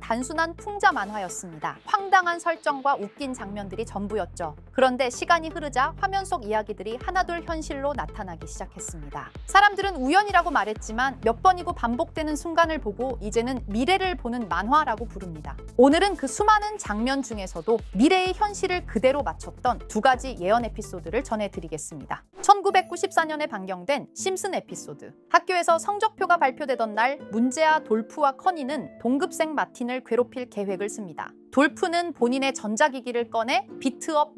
단순한 풍자 만화였습니다. 황당한 설정과 웃긴 장면들이 전부였죠. 그런데 시간이 흐르자 화면 속 이야기들이 하나둘 현실로 나타나기 시작했습니다. 사람들은 우연이라고 말했지만 몇 번이고 반복되는 순간을 보고 이제는 미래를 보는 만화라고 부릅니다. 오늘은 그 수많은 장면 중에서도 미래의 현실을 그대로 맞췄던 두 가지 예언 에피소드를 전해드리겠습니다. 1994년에 방영된 심슨 에피소드. 학교에서 성적표가 발표되던 날 문제아 돌프와 커니는 동급생 마틴을 괴롭힐 계획을 씁니다. 돌프는 본인의 전자기기를 꺼내 비트업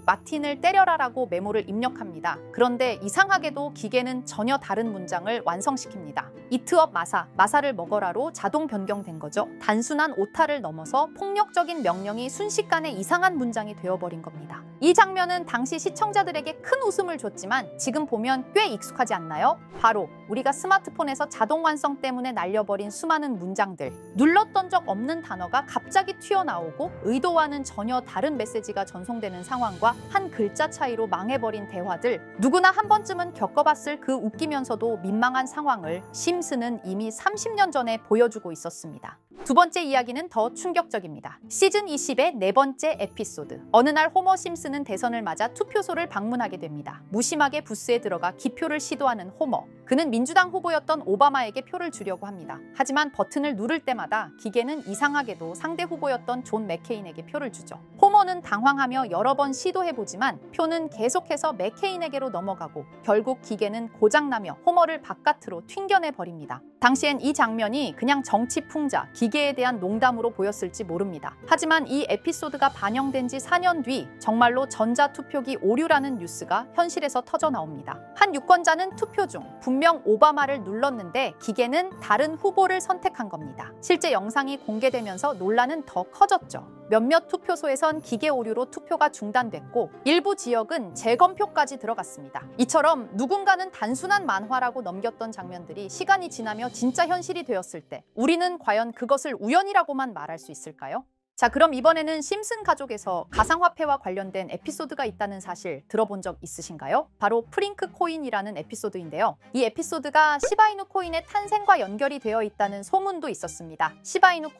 마틴을 때려라라고 메모를 입력합니다. 그런데 이상하게도 기계는 전혀 다른 문장을 완성시킵니다. 이트업 마사를 먹어라로 자동 변경된 거죠. 단순한 오타를 넘어서 폭력적인 명령이 순식간에 이상한 문장이 되어버린 겁니다. 이 장면은 당시 시청자들에게 큰 웃음을 줬지만 지금 보면 꽤 익숙하지 않나요? 바로 우리가 스마트폰에서 자동 완성 때문에 날려버린 수많은 문장들. 눌렀던 적 없는 단어가 갑자기 튀어나오고 의도와는 전혀 다른 메시지가 전송되는 상황과 한 글자 차이로 망해버린 대화들. 누구나 한 번쯤은 겪어봤을 그 웃기면서도 민망한 상황을 심슨은 이미 30년 전에 보여주고 있었습니다. 두 번째 이야기는 더 충격적입니다. 시즌 20의 네 번째 에피소드. 어느 날 호머 심슨은 대선을 맞아 투표소를 방문하게 됩니다. 무심하게 부스에 들어가 기표를 시도하는 호머. 그는 민주당 후보였던 오바마에게 표를 주려고 합니다. 하지만 버튼을 누를 때마다 기계는 이상하게도 상대 후보였던 존 맥케인에게 표를 주죠. 호머는 당황하며 여러 번 시도해보지만 표는 계속해서 맥케인에게로 넘어가고 결국 기계는 고장나며 호머를 바깥으로 튕겨내버립니다. 당시엔 이 장면이 그냥 정치 풍자, 기계에 대한 농담으로 보였을지 모릅니다. 하지만 이 에피소드가 반영된 지 4년 뒤 정말로 전자투표기 오류라는 뉴스가 현실에서 터져 나옵니다. 한 유권자는 투표 중 분명 오바마를 눌렀는데 기계는 다른 후보를 선택한 겁니다. 실제 영상이 공개되면서 논란은 더 커졌죠. 몇몇 투표소에선 기계 오류로 투표가 중단됐고 일부 지역은 재검표까지 들어갔습니다. 이처럼 누군가는 단순한 만화라고 넘겼던 장면들이 시간이 지나며 진짜 현실이 되었을 때 우리는 과연 그것을 우연이라고만 말할 수 있을까요? 자, 그럼 이번에는 심슨 가족에서 가상화폐와 관련된 에피소드가 있다는 사실 들어본 적 있으신가요? 바로 프링크 코인이라는 에피소드인데요. 이 에피소드가 시바이누 코인의 탄생과 연결이 되어 있다는 소문도 있었습니다. 시바이누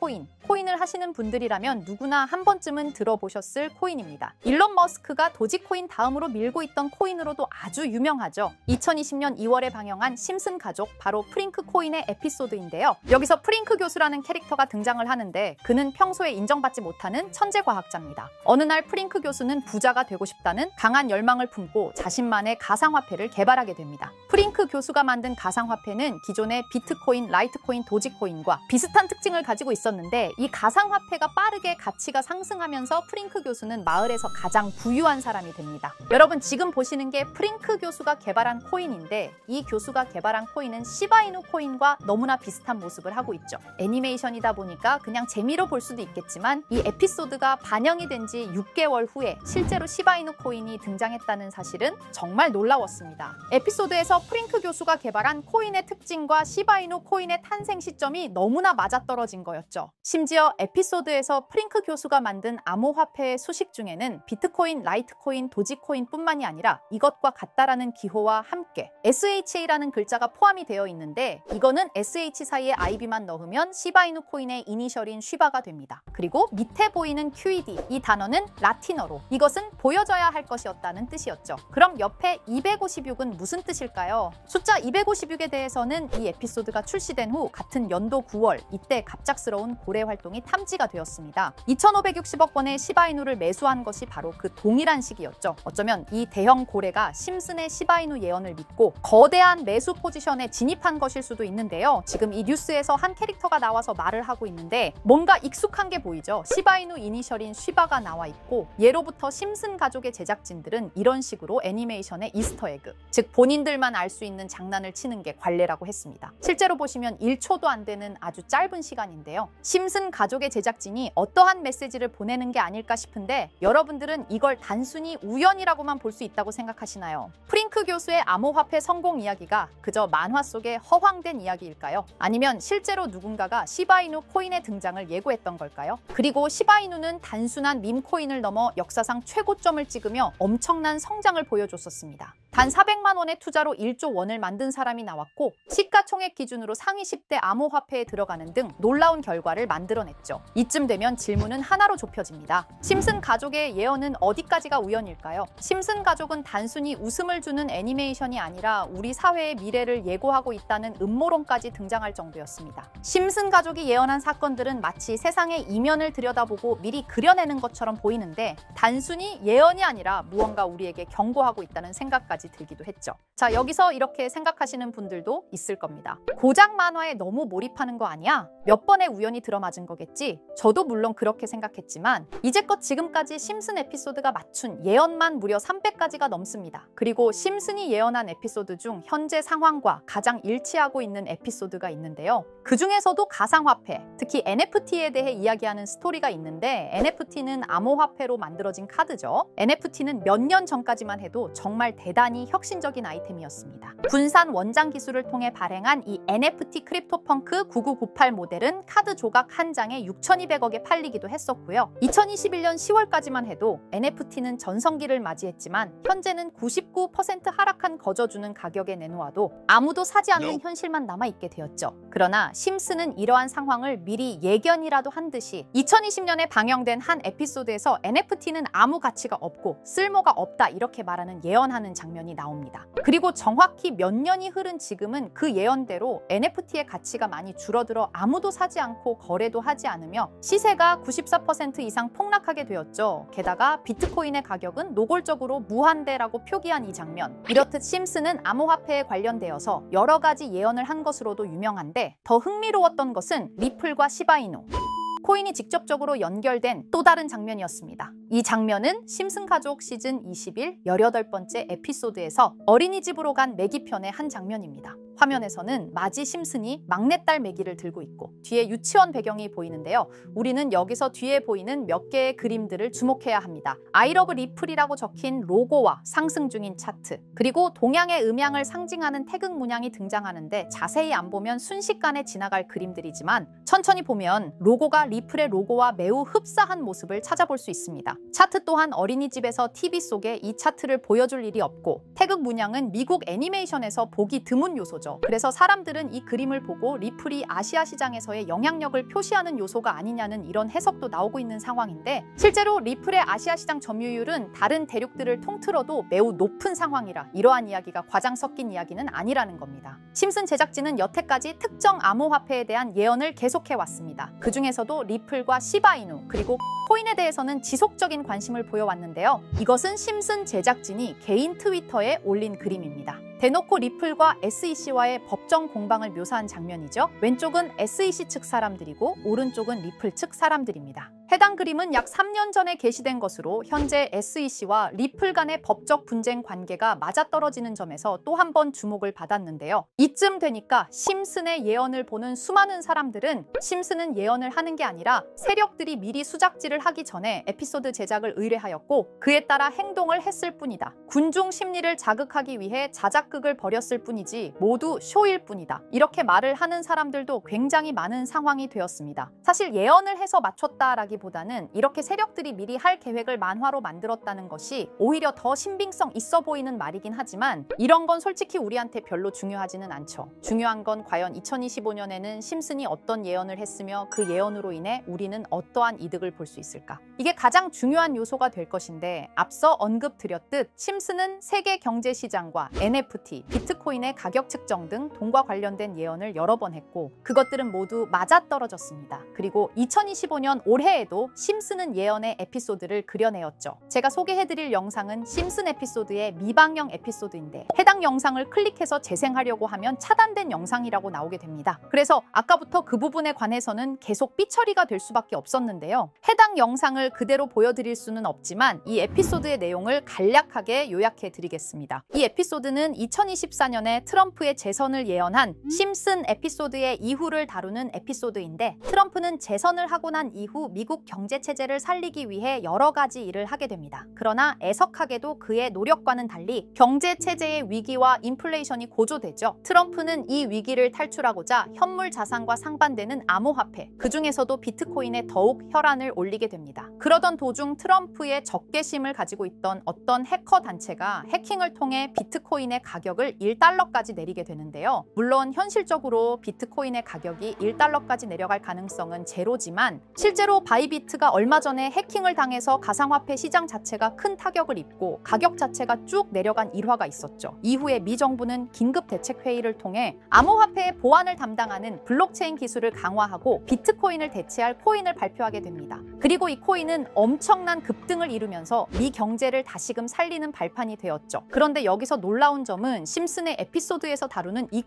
코인을 하시는 분들이라면 누구나 한 번쯤은 들어보셨을 코인입니다. 일론 머스크가 도지코인 다음으로 밀고 있던 코인으로도 아주 유명하죠. 2020년 2월에 방영한 심슨 가족, 바로 프링크 코인의 에피소드인데요. 여기서 프링크 교수라는 캐릭터가 등장을 하는데 그는 평소에 인정받지 못하는 천재 과학자입니다. 어느 날 프링크 교수는 부자가 되고 싶다는 강한 열망을 품고 자신만의 가상화폐를 개발하게 됩니다. 프링크 교수가 만든 가상화폐는 기존의 비트코인, 라이트코인, 도지코인과 비슷한 특징을 가지고 있었는데 이 가상화폐가 빠르게 가치가 상승하면서 프링크 교수는 마을에서 가장 부유한 사람이 됩니다. 여러분, 지금 보시는 게 프링크 교수가 개발한 코인인데 이 교수가 개발한 코인은 시바이누 코인과 너무나 비슷한 모습을 하고 있죠. 애니메이션이다 보니까 그냥 재미로 볼 수도 있겠지만 이 에피소드가 반영이 된 지 6개월 후에 실제로 시바이누 코인이 등장했다는 사실은 정말 놀라웠습니다. 에피소드에서 프링크 교수가 개발한 코인의 특징과 시바이누 코인의 탄생 시점이 너무나 맞아떨어진 거였죠. 심지어 에피소드에서 프링크 교수가 만든 암호화폐의 수식 중에는 비트코인, 라이트코인, 도지코인뿐만이 아니라 이것과 같다라는 기호와 함께 SHA라는 글자가 포함이 되어 있는데 이거는 SH 사이에 IB만 넣으면 시바이누 코인의 이니셜인 쉬바가 됩니다. 그리고 밑에 보이는 QED, 이 단어는 라틴어로 이것은 보여져야 할 것이었다는 뜻이었죠. 그럼 옆에 256은 무슨 뜻일까요? 숫자 256에 대해서는 이 에피소드가 출시된 후 같은 연도 9월, 이때 갑작스러운 고래 활동이 탐지가 되었습니다. 2560억 원의 시바이누를 매수한 것이 바로 그 동일한 시기였죠. 어쩌면 이 대형 고래가 심슨의 시바이누 예언을 믿고 거대한 매수 포지션에 진입한 것일 수도 있는데요. 지금 이 뉴스에서 한 캐릭터가 나와서 말을 하고 있는데 뭔가 익숙한 게 보이죠. 시바이누 이니셜인 쉬바가 나와 있고 예로부터 심슨 가족의 제작진들은 이런 식으로 애니메이션의 이스터에그, 즉 본인들만 알 수 있는 장난을 치는 게 관례라고 했습니다. 실제로 보시면 1초도 안 되는 아주 짧은 시간인데요. 심슨 가족의 제작진이 어떠한 메시지를 보내는 게 아닐까 싶은데 여러분들은 이걸 단순히 우연이라고만 볼 수 있다고 생각하시나요? 프링크 교수의 암호화폐 성공 이야기가 그저 만화 속의 허황된 이야기일까요? 아니면 실제로 누군가가 시바이누 코인의 등장을 예고했던 걸까요? 그리고 시바이누는 단순한 밈코인을 넘어 역사상 최고점을 찍으며 엄청난 성장을 보여줬었습니다. 단 400만 원의 투자로 1조 원을 만든 사람이 나왔고 시가총액 기준으로 상위 10대 암호화폐에 들어가는 등 놀라운 결과를 만들어냈죠. 이쯤 되면 질문은 하나로 좁혀집니다. 심슨 가족의 예언은 어디까지가 우연일까요? 심슨 가족은 단순히 웃음을 주는 애니메이션이 아니라 우리 사회의 미래를 예고하고 있다는 음모론까지 등장할 정도였습니다. 심슨 가족이 예언한 사건들은 마치 세상의 이면을 들여다보고 미리 그려내는 것처럼 보이는데 단순히 예언이 아니라 무언가 우리에게 경고하고 있다는 생각까지 들기도 했죠. 자, 여기서 이렇게 생각하시는 분들도 있을 겁니다. 고작 만화에 너무 몰입하는 거 아니야? 몇 번의 우연이 들어맞은 거겠지? 저도 물론 그렇게 생각했지만 이제껏 지금까지 심슨 에피소드가 맞춘 예언만 무려 300가지가 넘습니다. 그리고 심슨이 예언한 에피소드 중 현재 상황과 가장 일치하고 있는 에피소드가 있는데요. 그 중에서도 가상화폐, 특히 NFT에 대해 이야기하는 스토리가 있는데 NFT는 암호화폐로 만들어진 카드죠. NFT는 몇 년 전까지만 해도 정말 대단히 혁신적인 아이템이었습니다. 분산 원장 기술을 통해 발행한 이 NFT 크립토펑크 9998 모델은 카드 조각 한 장에 6,200억에 팔리기도 했었고요. 2021년 10월까지만 해도 NFT는 전성기를 맞이했지만 현재는 99% 하락한 거저주는 가격에 내놓아도 아무도 사지 않는 현실만 남아있게 되었죠. 그러나 심슨은 이러한 상황을 미리 예견이라도 한 듯이 2020년에 방영된 한 에피소드에서 NFT는 아무 가치가 없고 쓸모가 없다 이렇게 말하는 예언하는 장면이 나옵니다. 그리고 정확히 몇 년이 흐른 지금은 그 예언대로 NFT의 가치가 많이 줄어들어 아무도 사지 않고 거래도 하지 않으며 시세가 94% 이상 폭락하게 되었죠. 게다가 비트코인의 가격은 노골적으로 무한대라고 표기한 이 장면. 이렇듯 심슨은 암호화폐에 관련되어서 여러 가지 예언을 한 것으로도 유명한데 더 흥미로웠던 것은 리플과 시바이누 코인이 직접적으로 연결된 또 다른 장면이었습니다. 이 장면은 심슨 가족 시즌 21 18번째 에피소드에서 어린이집으로 간 매기 편의 한 장면입니다. 화면에서는 마지 심슨이 막내딸 매기를 들고 있고 뒤에 유치원 배경이 보이는데요. 우리는 여기서 뒤에 보이는 몇 개의 그림들을 주목해야 합니다. I love 리플이라고 적힌 로고와 상승 중인 차트, 그리고 동양의 음양을 상징하는 태극 문양이 등장하는데 자세히 안 보면 순식간에 지나갈 그림들이지만 천천히 보면 로고가 리플의 로고와 매우 흡사한 모습을 찾아볼 수 있습니다. 차트 또한 어린이집에서 TV 속에 이 차트를 보여줄 일이 없고 태극 문양은 미국 애니메이션에서 보기 드문 요소죠. 그래서 사람들은 이 그림을 보고 리플이 아시아 시장에서의 영향력을 표시하는 요소가 아니냐는 이런 해석도 나오고 있는 상황인데 실제로 리플의 아시아 시장 점유율은 다른 대륙들을 통틀어도 매우 높은 상황이라 이러한 이야기가 과장 섞인 이야기는 아니라는 겁니다. 심슨 제작진은 여태까지 특정 암호화폐에 대한 예언을 계속해왔습니다. 그 중에서도 리플과 시바이누 그리고 코인에 대해서는 지속적인 관심을 보여왔는데요. 이것은 심슨 제작진이 개인 트위터에 올린 그림입니다. 대놓고 리플과 SEC와의 법정 공방을 묘사한 장면이죠. 왼쪽은 SEC 측 사람들이고 오른쪽은 리플 측 사람들입니다. 해당 그림은 약 3년 전에 게시된 것으로 현재 SEC와 리플 간의 법적 분쟁 관계가 맞아떨어지는 점에서 또 한 번 주목을 받았는데요. 이쯤 되니까 심슨의 예언을 보는 수많은 사람들은 심슨은 예언을 하는 게 아니라 세력들이 미리 수작질을 하기 전에 에피소드 제작을 의뢰하였고 그에 따라 행동을 했을 뿐이다. 군중 심리를 자극하기 위해 자작극을 벌였을 뿐이지 모두 쇼일 뿐이다. 이렇게 말을 하는 사람들도 굉장히 많은 상황이 되었습니다. 사실 예언을 해서 맞췄다라기보다는 이렇게 세력들이 미리 할 계획을 만화로 만들었다는 것이 오히려 더 신빙성 있어 보이는 말이긴 하지만 이런 건 솔직히 우리한테 별로 중요하지는 않죠. 중요한 건 과연 2025년에는 심슨이 어떤 예언을 했으며 그 예언으로 인해 우리는 어떠한 이득을 볼 수 있을까? 이게 가장 중요한 요소가 될 것인데 앞서 언급드렸듯 심슨은 세계 경제 시장과 NFT, 비트코인의 가격 측정 등 돈과 관련된 예언을 여러 번 했고 그것들은 모두 맞아떨어졌습니다. 그리고 2025년 올해에도 심슨은 예언의 에피소드를 그려내었죠. 제가 소개해드릴 영상은 심슨 에피소드의 미방영 에피소드인데 해당 영상을 클릭해서 재생하려고 하면 차단된 영상이라고 나오게 됩니다. 그래서 아까부터 그 부분에 관해서는 계속 삐처리가 될 수밖에 없었는데요. 해당 영상을 그대로 보여드릴 수는 없지만 이 에피소드의 내용을 간략하게 요약해드리겠습니다. 이 에피소드는 2024년에 트럼프의 재선을 예언한 심슨 에피소드의 이후를 다루는 에피소드인데 트럼프는 재선을 하고 난 이후 미국 한국 경제 체제를 살리기 위해 여러 가지 일을 하게 됩니다. 그러나 애석하게도 그의 노력과는 달리 경제 체제의 위기와 인플레이션이 고조되죠. 트럼프는 이 위기를 탈출하고자 현물 자산과 상반되는 암호화폐, 그중에서도 비트코인에 더욱 혈안을 올리게 됩니다. 그러던 도중 트럼프의 적개심을 가지고 있던 어떤 해커 단체가 해킹을 통해 비트코인의 가격을 1달러까지 내리게 되는데요. 물론 현실적으로 비트코인의 가격이 1달러까지 내려갈 가능성은 제로지만 실제로 바이비트가 얼마 전에 해킹을 당해서 가상화폐 시장 자체가 큰 타격을 입고 가격 자체가 쭉 내려간 일화가 있었죠. 이후에 미 정부는 긴급 대책 회의를 통해 암호화폐의 보안을 담당하는 블록체인 기술을 강화하고 비트코인을 대체할 코인을 발표하게 됩니다. 그리고 이 코인은 엄청난 급등을 이루면서 미 경제를 다시금 살리는 발판이 되었죠. 그런데 여기서 놀라운 점은 심슨의 에피소드에서 다루는 이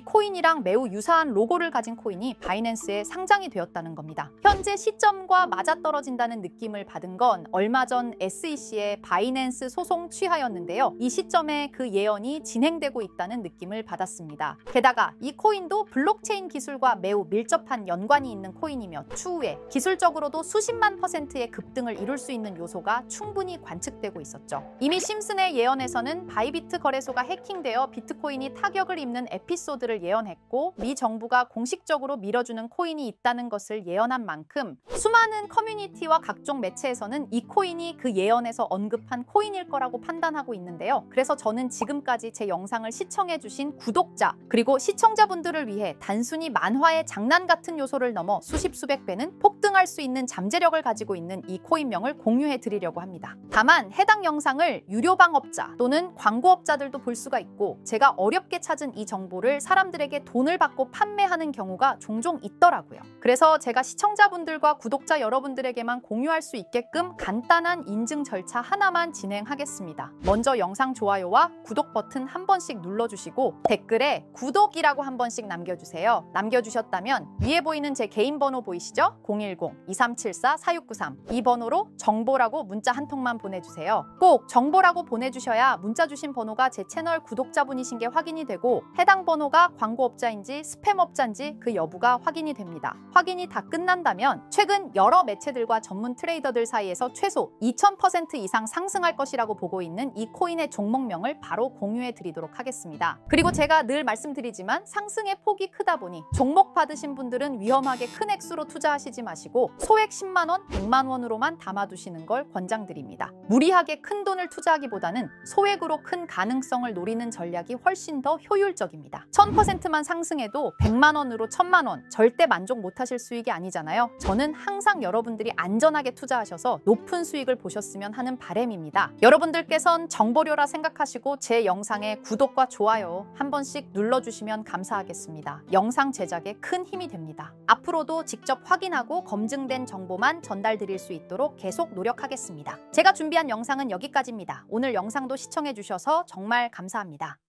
코인이랑 매우 유사한 로고를 가진 코인이 바이낸스에 상장이 되었다는 겁니다. 현재 시점과 맞아떨어진다는 느낌을 받은 건 얼마 전 SEC의 바이낸스 소송 취하였는데요. 이 시점에 그 예언이 진행되고 있다는 느낌을 받았습니다. 게다가 이 코인도 블록체인 기술과 매우 밀접한 연관이 있는 코인이며 추후에 기술적으로도 수십만 %의 급등을 이룰 수 있는 요소가 충분히 관측되고 있었죠. 이미 심슨의 예언에서는 바이비트 거래소가 해킹되어 비트코인이 타격을 입는 에피소드를 예언했고 미 정부가 공식적으로 밀어주는 코인이 있다는 것을 예언한 만큼 수많은 커뮤니티와 각종 매체에서는 이 코인이 그 예언에서 언급한 코인일 거라고 판단하고 있는데요. 그래서 저는 지금까지 제 영상을 시청해주신 구독자 그리고 시청자분들을 위해 단순히 만화의 장난 같은 요소를 넘어 수십 수백 배는 폭등할 수 있는 잠재력을 가지고 있는 이 코인명을 공유해 드리려고 합니다. 다만 해당 영상을 유료방업자 또는 광고업자들도 볼 수가 있고 제가 어렵게 찾은 이 정보를 사람들에게 돈을 받고 판매하는 경우가 종종 있더라고요. 그래서 제가 시청자분들과 구독자 여러분들에게만 공유할 수 있게끔 간단한 인증 절차 하나만 진행하겠습니다. 먼저 영상 좋아요와 구독 버튼 한 번씩 눌러주시고 댓글에 구독이라고 한 번씩 남겨주세요. 남겨주셨다면 위에 보이는 제 개인 번호 보이시죠? 010-2374-4693 이 번호로 정보라고 문자 한 통만 보내주세요. 꼭 정보라고 보내주셔야 문자 주신 번호가 제 채널 구독자분이신 게 확인이 되고 해당 번호가 광고업자인지 스팸업자인지 그 여부가 확인이 됩니다. 확인이 다 끝난다면 최근 여러 매체들과 전문 트레이더들 사이에서 최소 2000% 이상 상승할 것이라고 보고 있는 이 코인의 종목명을 바로 공유해 드리도록 하겠습니다. 그리고 제가 늘 말씀드리지만 상승의 폭이 크다 보니 종목 받으신 분들은 위험하게 큰 액수로 투자하시지 마시고 소액 10만 원, 100만 원으로만 담아두시는 걸 권장드립니다. 무리하게 큰 돈을 투자하기보다는 소액으로 큰 가능성을 노리는 전략이 훨씬 더 효율적입니다. 1000%만 상승해도 100만 원으로 1000만 원 절대 만족 못하실 수익이 아니잖아요. 저는 항상 여러분들이 안전하게 투자하셔서 높은 수익을 보셨으면 하는 바람입니다. 여러분들께선 정보료라 생각하시고 제 영상에 구독과 좋아요 한 번씩 눌러주시면 감사하겠습니다. 영상 제작에 큰 힘이 됩니다. 앞으로도 직접 확인하고 검증된 정보만 전달드릴 수 있도록 계속 노력하겠습니다. 제가 준비한 영상은 여기까지입니다. 오늘 영상도 시청해주셔서 정말 감사합니다.